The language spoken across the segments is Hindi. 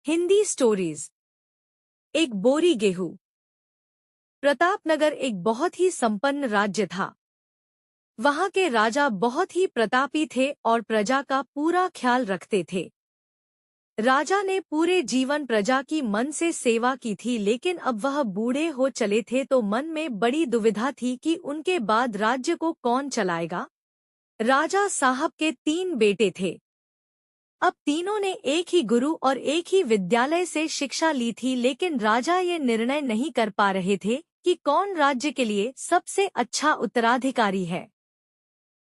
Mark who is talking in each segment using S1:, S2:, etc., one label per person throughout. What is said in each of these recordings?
S1: हिंदी स्टोरीज। एक बोरी गेहूं। प्रतापनगर एक बहुत ही संपन्न राज्य था। वहां के राजा बहुत ही प्रतापी थे और प्रजा का पूरा ख्याल रखते थे। राजा ने पूरे जीवन प्रजा की मन से सेवा की थी, लेकिन अब वह बूढ़े हो चले थे तो मन में बड़ी दुविधा थी कि उनके बाद राज्य को कौन चलाएगा। राजा साहब के 3 बेटे थे। अब तीनों ने एक ही गुरु और एक ही विद्यालय से शिक्षा ली थी, लेकिन राजा ये निर्णय नहीं कर पा रहे थे कि कौन राज्य के लिए सबसे अच्छा उत्तराधिकारी है।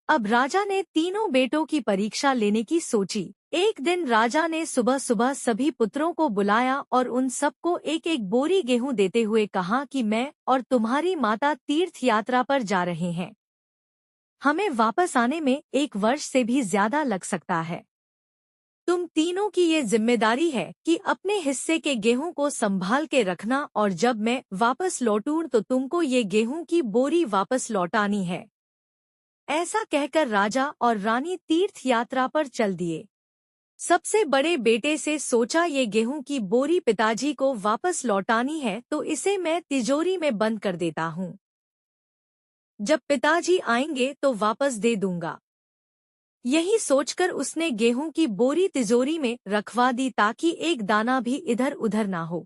S1: अब राजा ने तीनों बेटों की परीक्षा लेने की सोची। एक दिन राजा ने सुबह सुबह सभी पुत्रों को बुलाया और उन सबको एक एक बोरी गेहूं देते हुए कहा कि मैं और तुम्हारी माता तीर्थ यात्रा पर जा रहे हैं। हमें वापस आने में 1 वर्ष से भी ज्यादा लग सकता है। तुम तीनों की ये जिम्मेदारी है कि अपने हिस्से के गेहूं को संभाल के रखना, और जब मैं वापस लौटूं तो तुमको ये गेहूं की बोरी वापस लौटानी है। ऐसा कहकर राजा और रानी तीर्थ यात्रा पर चल दिए। सबसे बड़े बेटे से सोचा, ये गेहूं की बोरी पिताजी को वापस लौटानी है तो इसे मैं तिजोरी में बंद कर देता हूँ। जब पिताजी आएंगे तो वापस दे दूंगा। यही सोचकर उसने गेहूं की बोरी तिजोरी में रखवा दी ताकि एक दाना भी इधर उधर ना हो।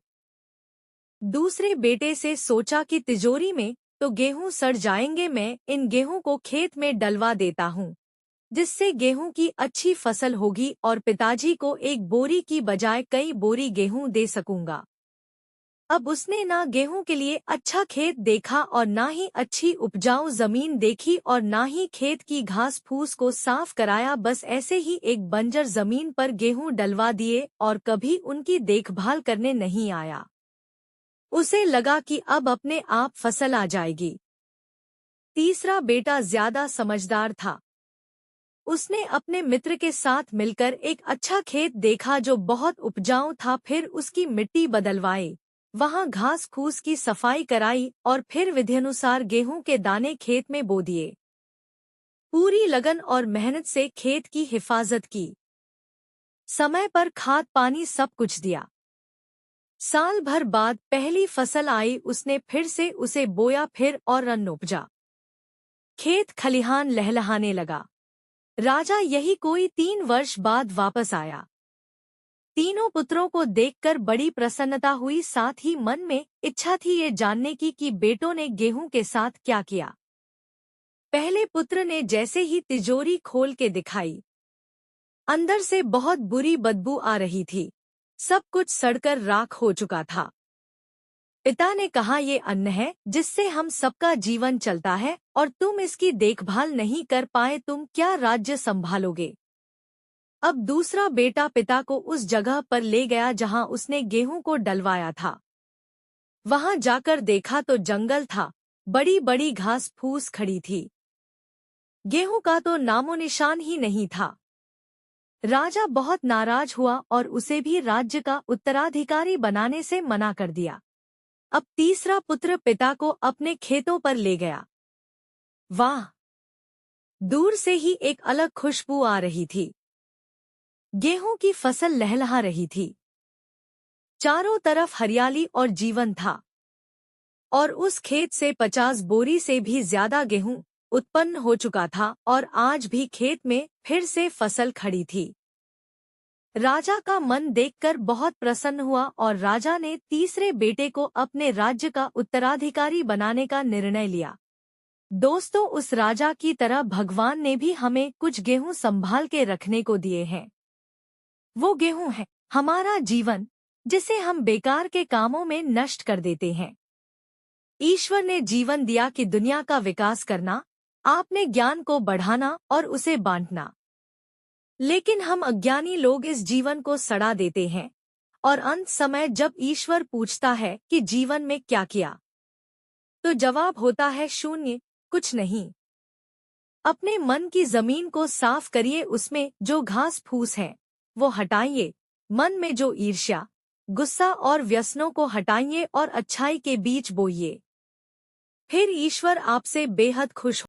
S1: दूसरे बेटे से सोचा कि तिजोरी में तो गेहूं सड़ जाएंगे, मैं इन गेहूं को खेत में डलवा देता हूं, जिससे गेहूं की अच्छी फसल होगी और पिताजी को एक बोरी की बजाय कई बोरी गेहूं दे सकूंगा। अब उसने ना गेहूं के लिए अच्छा खेत देखा और ना ही अच्छी उपजाऊ जमीन देखी और ना ही खेत की घास फूस को साफ कराया। बस ऐसे ही एक बंजर जमीन पर गेहूं डलवा दिए और कभी उनकी देखभाल करने नहीं आया। उसे लगा कि अब अपने आप फसल आ जाएगी। तीसरा बेटा ज्यादा समझदार था। उसने अपने मित्र के साथ मिलकर एक अच्छा खेत देखा जो बहुत उपजाऊ था, फिर उसकी मिट्टी बदलवाई, वहां घास फूस की सफाई कराई और फिर विधिनुसार गेहूं के दाने खेत में बो दिए। पूरी लगन और मेहनत से खेत की हिफाजत की, समय पर खाद पानी सब कुछ दिया। साल भर बाद पहली फसल आई, उसने फिर से उसे बोया, फिर और अन्न उपजा। खेत खलिहान लहलहाने लगा। राजा यही कोई 3 वर्ष बाद वापस आया। तीनों पुत्रों को देखकर बड़ी प्रसन्नता हुई, साथ ही मन में इच्छा थी ये जानने की कि बेटों ने गेहूं के साथ क्या किया। पहले पुत्र ने जैसे ही तिजोरी खोल के दिखाई, अंदर से बहुत बुरी बदबू आ रही थी। सब कुछ सड़कर राख हो चुका था। पिता ने कहा, ये अन्न है जिससे हम सबका जीवन चलता है और तुम इसकी देखभाल नहीं कर पाए, तुम क्या राज्य संभालोगे। अब दूसरा बेटा पिता को उस जगह पर ले गया जहां उसने गेहूं को डलवाया था। वहां जाकर देखा तो जंगल था, बड़ी बड़ी घास फूस खड़ी थी। गेहूं का तो नामोनिशान ही नहीं था। राजा बहुत नाराज हुआ और उसे भी राज्य का उत्तराधिकारी बनाने से मना कर दिया। अब तीसरा पुत्र पिता को अपने खेतों पर ले गया। वाह! दूर से ही एक अलग खुशबू आ रही थी। गेहूं की फसल लहलहा रही थी। चारों तरफ हरियाली और जीवन था, और उस खेत से 50 बोरी से भी ज्यादा गेहूं उत्पन्न हो चुका था और आज भी खेत में फिर से फसल खड़ी थी। राजा का मन देखकर बहुत प्रसन्न हुआ और राजा ने तीसरे बेटे को अपने राज्य का उत्तराधिकारी बनाने का निर्णय लिया। दोस्तों, उस राजा की तरह भगवान ने भी हमें कुछ गेहूं संभाल के रखने को दिए हैं। वो गेहूं है हमारा जीवन, जिसे हम बेकार के कामों में नष्ट कर देते हैं। ईश्वर ने जीवन दिया कि दुनिया का विकास करना, आपने ज्ञान को बढ़ाना और उसे बांटना, लेकिन हम अज्ञानी लोग इस जीवन को सड़ा देते हैं और अंत समय जब ईश्वर पूछता है कि जीवन में क्या किया, तो जवाब होता है शून्य, कुछ नहीं। अपने मन की जमीन को साफ करिए, उसमें जो घास फूस है वो हटाइए, मन में जो ईर्ष्या, गुस्सा और व्यसनों को हटाइए और अच्छाई के बीज बोइए। फिर ईश्वर आपसे बेहद खुश